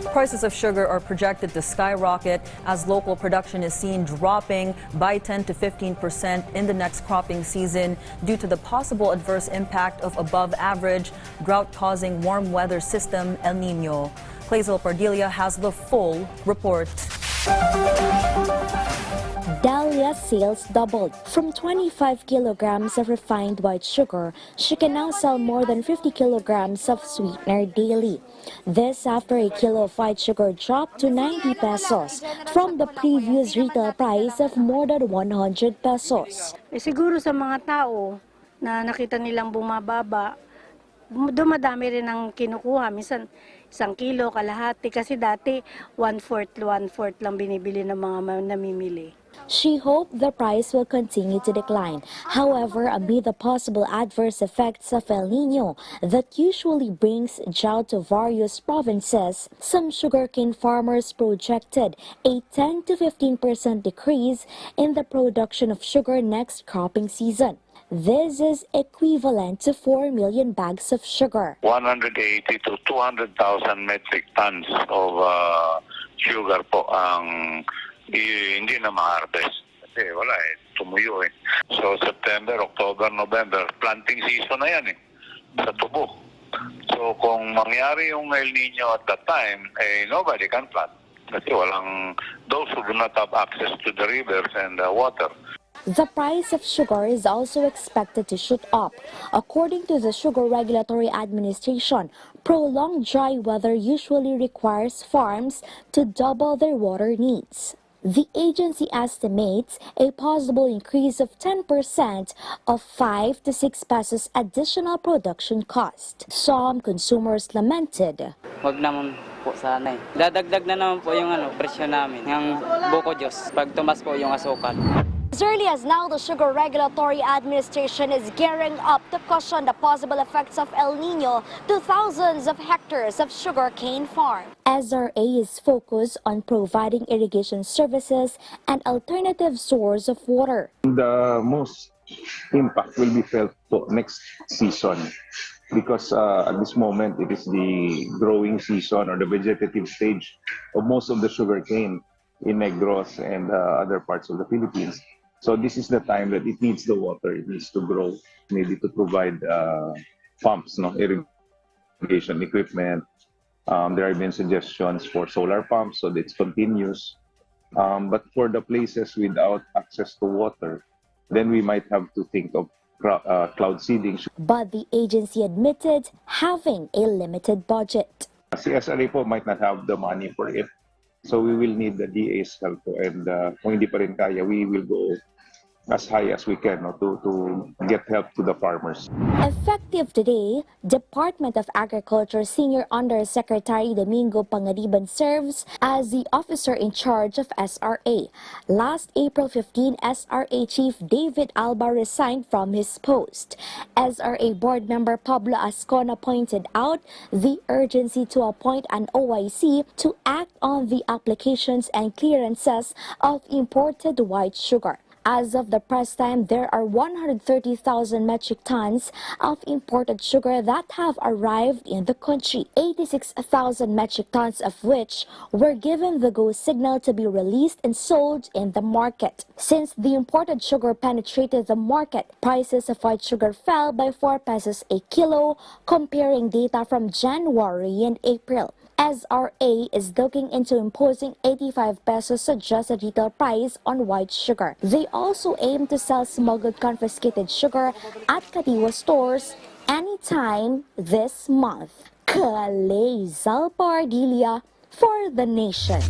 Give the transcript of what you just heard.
Prices of sugar are projected to skyrocket as local production is seen dropping by 10 to 15% in the next cropping season due to the possible adverse impact of above-average drought-causing warm weather system El Nino. Clazel Pardilia has the full report. Dalia's sales doubled. From 25 kilograms of refined white sugar, she can now sell more than 50 kilograms of sweetener daily. This after a kilo of white sugar dropped to 90 pesos from the previous retail price of more than 100 pesos. Siguro sa mga tao na nakita nilang bumababa, dumadami rin ang kinukuha. Minsan 1 kilo, kalahati. Kasi dati 1/4 lang binibili ng mga namimili. She hoped the price will continue to decline. However, amid the possible adverse effects of El Nino that usually brings drought to various provinces, some sugarcane farmers projected a 10 to 15% decrease in the production of sugar next cropping season. This is equivalent to 4 million bags of sugar. 180 to 200,000 metric tons of sugar po ang hindi na ma-harvest. Kasi wala tumuyo So September, October, November, planting season na yan sa tubo. So kung mangyari yung El Nino at that time, nobody can plant. Kasi those who do not have access to the rivers and the water. The price of sugar is also expected to shoot up. According to the Sugar Regulatory Administration, prolonged dry weather usually requires farms to double their water needs. The agency estimates a possible increase of 10% of 5 to 6 pesos additional production cost. Some consumers lamented. Wag naman po sana Dadagdag na naman po yung presyo namin, yung buko Diyos, pag tumas po yung asukal. As early as now, the Sugar Regulatory Administration is gearing up to cushion the possible effects of El Nino to thousands of hectares of sugarcane farm. SRA is focused on providing irrigation services and alternative source of water. The most impact will be felt next season because at this moment it is the growing season or the vegetative stage of most of the sugarcane in Negros and other parts of the Philippines. So this is the time that it needs the water, it needs to grow, maybe to provide pumps, irrigation equipment. There have been suggestions for solar pumps so that it's continuous. But for the places without access to water, then we might have to think of cloud seeding. But the agency admitted having a limited budget. CSRA po might not have the money for it. So we will need the DA's help and kung hindi pa rin kaya, we will go as high as we can to get help to the farmers. Effective today, Department of Agriculture Senior Undersecretary Domingo Pangariban serves as the officer in charge of SRA. Last April 15, SRA Chief David Alba resigned from his post. SRA board member Pablo Ascona pointed out the urgency to appoint an OIC to act on the applications and clearances of imported white sugar. As of the press time, there are 130,000 metric tons of imported sugar that have arrived in the country, 86,000 metric tons of which were given the go signal to be released and sold in the market. Since the imported sugar penetrated the market, prices of white sugar fell by 4 pesos a kilo, comparing data from January and April. SRA is looking into imposing 85 pesos suggested retail price on white sugar. They also aim to sell smuggled confiscated sugar at Kadiwa stores anytime this month. Clazel Pardilia for The Nation.